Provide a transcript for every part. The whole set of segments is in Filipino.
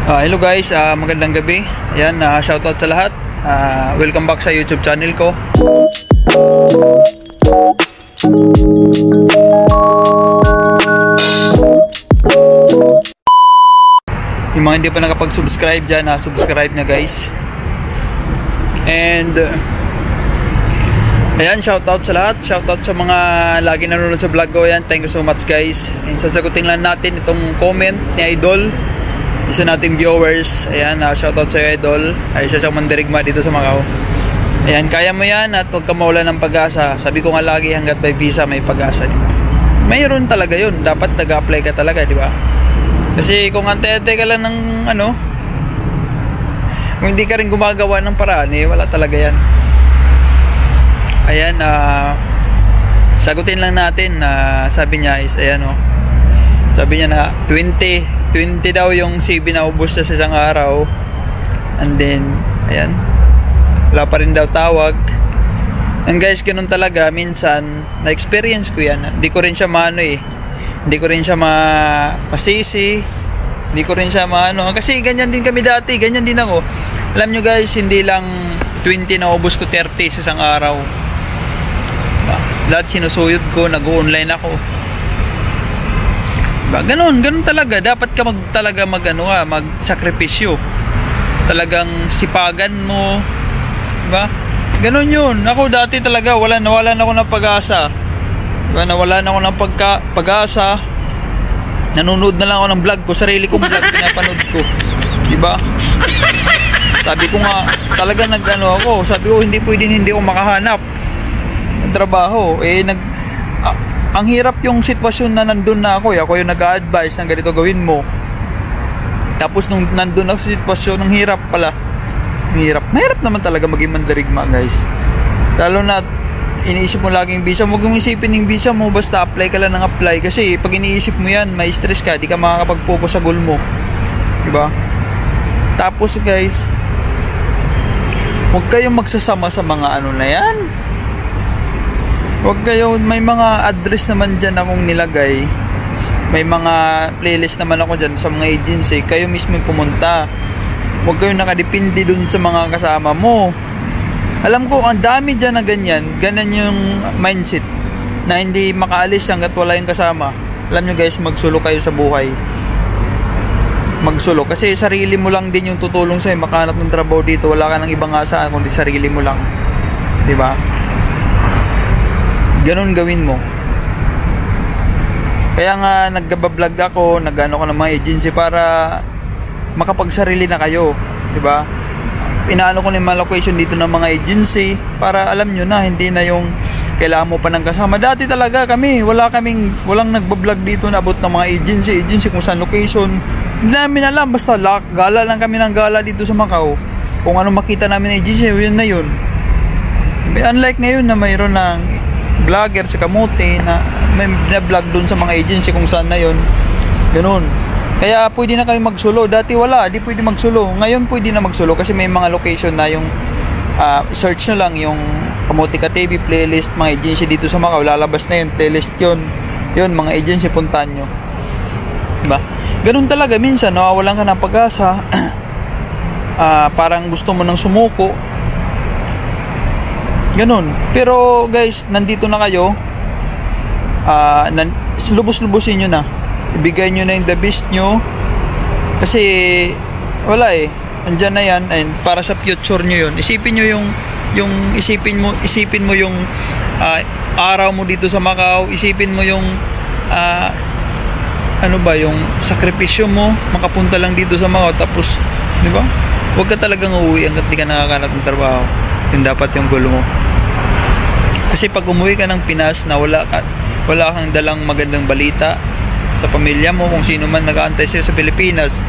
Hello guys, magandang gabi. Ayan, shoutout sa lahat. Welcome back sa YouTube channel ko. Yung mga hindi pa nakapag-subscribe dyan, subscribe na guys. And ayan, shoutout sa lahat. Shoutout sa mga lagi nanonood sa vlog ko. Ayan, thank you so much guys. And sasagutin lang natin itong comment ni Idol, isa nating viewers. Ayan, shoutout sa iyo Idol. Ay siya siyang mandirigma dito sa Macau. Ayan, kaya mo yan at huwag ka mawala ng pag-asa. Sabi ko nga lagi, hanggat may visa may pag-asa, diba? Mayroon talaga yun. Dapat nag-apply ka talaga, diba? Kasi kung ante-ante ka lang ng kung hindi ka rin gumagawa ng paraan, wala talaga yan. Ayan, sagutin lang natin na sabi niya is, ayan sabi niya na 20 daw yung CV na ubos na sa isang araw. And then ayan, wala pa rin daw tawag. And guys, ganun talaga minsan, na experience ko yan. Hindi ko rin siya hindi ko rin siya masisi, hindi ko rin siya kasi ganyan din kami dati, ganyan din ako. Alam nyo guys, hindi lang 20 na ubos ko, 30 sa isang araw. Lahat sinusuyod ko, nag-online ako. Ganun talaga. Dapat ka mag-sakripisyo. Talagang sipagan mo. Diba? Ganun yun. Ako dati talaga, nawalan ako ng pag-asa. Diba? Nawalan ako ng pag-asa. Nanonood na lang ako ng vlog ko. Sarili kong vlog, pinapanood ko. Diba? Sabi ko nga, talaga ako. Sabi ko, hindi ako makahanap ng trabaho. Ang hirap yung sitwasyon na nandun na ako. Ako yung nag-a-advise ng ganito gawin mo. Tapos nung nandun ako sa sitwasyon, ang hirap pala. Mahirap naman talaga maging mandirigma guys. Lalo na iniisip mo laging visa. Huwag mong isipin yung visa mo, basta apply ka lang ng apply. Kasi pag iniisip mo yan, may stress ka, di ka makakapag-focus sa goal mo. Diba? Tapos guys, huwag kayong magsasama sa mga na yan. Huwag kayo, may mga address naman dyan akong nilagay. May mga playlist naman ako dyan sa mga agency. Kayo mismo pumunta. Huwag kayo nakadepende dun sa mga kasama mo. Alam ko, ang dami dyan na ganyan. Ganyan yung mindset na hindi makaalis hanggat wala yung kasama. Alam nyo guys, magsulo kayo sa buhay. Magsulo. Kasi sarili mo lang din yung tutulong sa'yo makahanap ng trabaho dito. Wala ka ng ibang asahan kundi sarili mo lang. Diba? Ganun gawin mo. Kaya nga nagbablog ako, nag-ano ko ng mga agency para makapagsarili na kayo, 'di ba? Inaano ko ng mga location dito ng mga agency para alam nyo na, hindi na yung kailangan mo pa ng kasama. Dati talaga kami, walang nagbablog dito na about ng mga agency kung saan location. Hindi namin alam, basta gala lang kami ng gala dito sa Macau. Kung ano makita namin ng agency, yun na yun. Unlike ngayon na mayroon ng vlogger sa kamote na may vlog dun sa mga agency kung saan na yun. Ganun. Kaya pwede na kayo magsulo. Dati wala, di pwede magsulo. Ngayon pwede na magsulo kasi may mga location na yung search nyo lang yung Kamote TV playlist, mga agency dito sa Macau, lalabas na yun, playlist yun, mga agency, puntahan nyo. Diba? Ganun talaga minsan, nawawalan ka ng pag-asa. Parang gusto mo nang sumuko. Ganun. Pero guys, nandito na kayo. Lubos-lubusin nyo na. Ibigay nyo na yung the best nyo. Kasi wala andyan na yan. And para sa future nyo yun. Isipin nyo isipin mo yung araw mo dito sa Macau. Isipin mo yung yung sakripisyo mo. Makapunta lang dito sa Macau. Tapos, di ba? Huwag ka talagang uuwi hanggat di ka nakakahanap ng trabaho. Yung dapat yung goal mo. Kasi pag umuwi ka ng Pinas na wala kang dalang magandang balita sa pamilya mo, kung sino man nag-aantay sa'yo sa Pilipinas,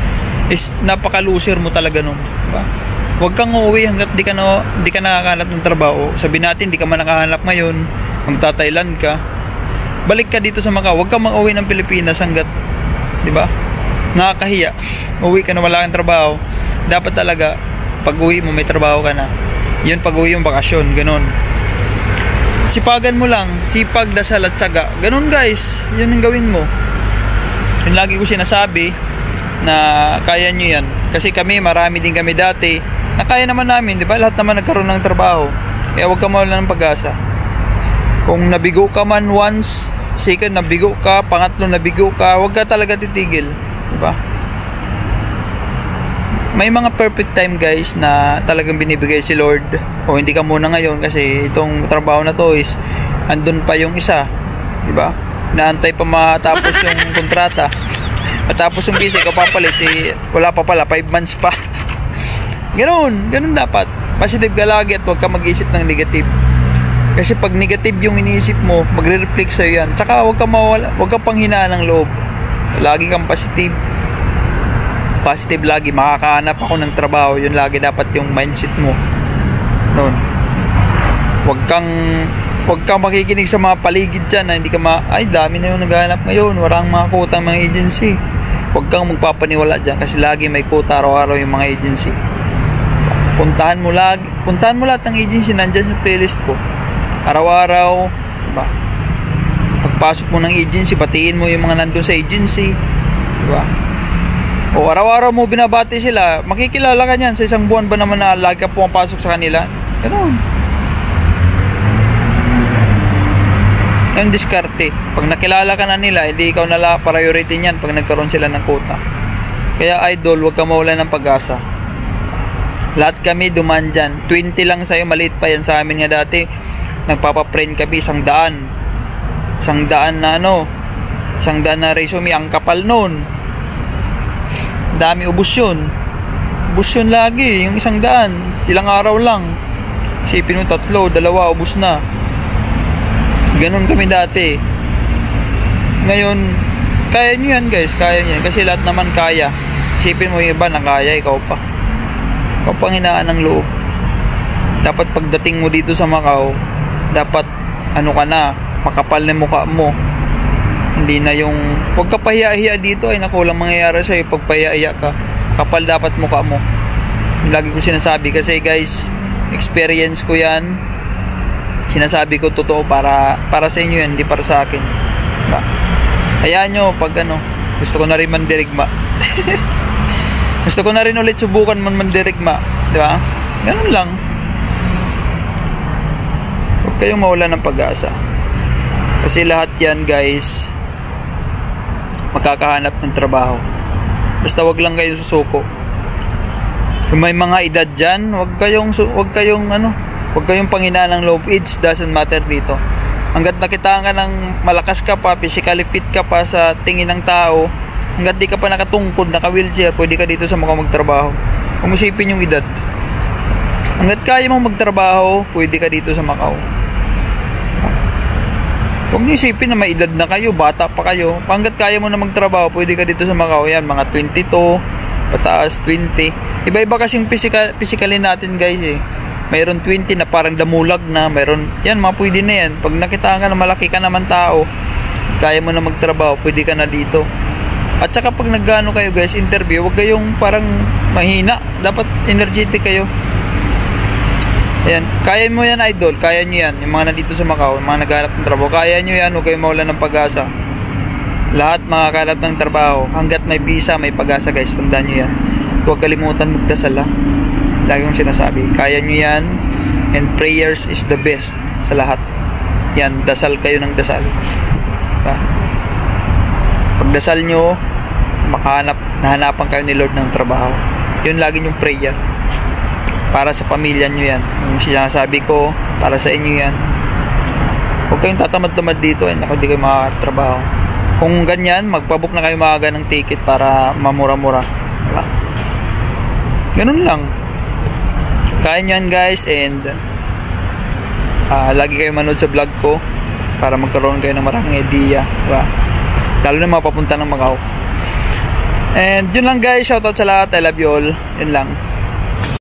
is napaka-loser mo talaga nun. Diba? Huwag kang uuwi hanggat di ka nakakahanap ng trabaho. Sabi natin, di ka man nakahanap ngayon, magta-Thailand ka, balik ka dito sa Macau. Huwag kang mag-uwi ng Pilipinas hanggat, di ba? Nakakahiya. Uwi ka na wala kang trabaho. Dapat talaga, pag uwi mo may trabaho ka na. Yun, pag uwi yung bakasyon, ganun. Sipagan mo lang, sipag, dasal at tiyaga. Ganun guys, yun ang gawin mo. Yung lagi ko sinasabi, na kaya nyo yan. Kasi kami, marami din kami dati na kaya naman namin, di ba? Lahat naman nagkaroon ng trabaho. Kaya huwag ka mawala ng pag-asa. Kung nabigo ka man once, second nabigo ka, pangatlo nabigo ka, huwag ka talaga titigil, di ba? May mga perfect time guys na talagang binibigay si Lord. O hindi ka muna ngayon kasi itong trabaho na to is andun pa yung isa, di ba? Inaantay pa matapos yung kontrata. Matapos yung visa, ikaw papalit, eh, wala pa pala, 5 months pa. Ganun dapat. Positive ka lagi at huwag ka mag-isip ng negative. Kasi pag negative yung iniisip mo, magre-reflect sa'yo yan. Tsaka huwag ka mawala, huwag ka panghinaan ng loob. Lagi kang positive. Positive lagi, makakahanap ako ng trabaho. Yun lagi dapat yung mindset mo. Noon. Huwag kang makikinig sa mga paligid dyan na hindi ka ay dami na yung naghahanap ngayon, walang mga kutang mga agency. Huwag kang magpapaniwala dyan kasi lagi may kuta araw-araw yung mga agency. Puntahan mo lahat ng agency, nandyan sa playlist ko. Araw-araw, diba? Pagpasok mo ng agency, batiin mo yung mga nandun sa agency, diba? O araw-araw mo binabati sila, makikilala ka niyan sa isang buwan ba naman na lagi ka pumapasok sa kanila? Ganun. Yung diskarte, pag nakilala ka na nila, hindi ikaw nala priority niyan pag nagkaroon sila ng quota. Kaya idol, huwag ka mawala ng pag-asa. Lahat kami dumaan dyan. 20 lang sa'yo, maliit pa yan sa amin nga dati. Nagpapaprint kami, 100. 100 na ano, 100 na resume, ang kapal nun. Dami, ubos yun. Ubos yun lagi, yung 100. Ilang araw lang. Isipin mo 3, 2, ubos na. Ganun kami dati. Ngayon, kaya nyo yan guys, kaya nyo yan. Kasi lahat naman kaya. Isipin mo yung iba na kaya, ikaw pa. Ikaw pang hinaan ng loob. Dapat pagdating mo dito sa Macau, dapat ano ka na, makapal na mukha mo. Hindi na yung, huwag ka pahiya-hiya dito, ay naku, walang mangyayari sa'yo pag pahiya-hiya ka. Kapal dapat mukha mo. Lagi ko sinasabi kasi guys, experience ko yan. Sinasabi ko totoo para sa inyo yan, hindi para sa akin. Diba? Hayaan nyo pag ano, gusto ko na rin mandirigma. Gusto ko na rin ulit subukan mandirigma. Diba? Ganun lang. Huwag kayong mawala ng pag-asa. Kasi lahat yan guys, makakahanap ng trabaho. Basta wag lang kayo susuko. Kung may mga edad dyan, wag kayong panghinaan ng low age, doesn't matter dito. Hanggat nakitaan ka ng malakas ka pa, physically fit ka pa sa tingin ng tao, hanggat di ka pa nakatungkod, naka-wheelchair, pwede ka dito sa Macau magtrabaho. Kung isipin yung edad. Hanggat kaya mong magtrabaho, pwede ka dito sa Macau. Huwag niyo isipin na may edad na kayo, bata pa kayo. Hanggat kaya mo na magtrabaho, pwede ka dito sa Macau. Yan, mga 22, pataas, 20. Iba-iba kasing physically natin guys eh. Mayroon 20 na parang damulag na, mayroon, yan, mga pwede na yan. Pag nakita ka na malaki ka naman tao, kaya mo na magtrabaho, pwede ka na dito. At saka pag nagano kayo guys, interview, huwag kayong parang mahina. Dapat energetic kayo. Ayan, kaya mo yan idol, kaya nyo yan. Yung mga nandito sa Macau, yung mga naghanap ng trabaho, kaya nyo yan, huwag kayong mawala ng pag-asa. Lahat makakahanap ng trabaho, hanggat may visa, may pag-asa guys, tandaan nyo yan. Huwag kalimutan magdasal ha. Lagi kong sinasabi, kaya nyo yan, and prayers is the best sa lahat. Yan, dasal kayo ng dasal. Diba? Pagdasal nyo, nahanapan kayo ni Lord ng trabaho. Yun lagi yung prayer. Para sa pamilya nyo yan. Yung sinasabi ko, para sa inyo yan. Huwag kayong tatamad-tamad dito, naku, hindi kayo makakatrabaho. Kung ganyan, magpabook na kayo maaga ng ticket para mamura-mura. Diba? Ganun lang. Kaya nyo yan guys, and lagi kayo manood sa vlog ko para magkaroon kayo ng maraming idea. Diba? Lalo na mapapunta ng Macau. And yun lang guys, shoutout sa lahat, I love you all. Yun lang.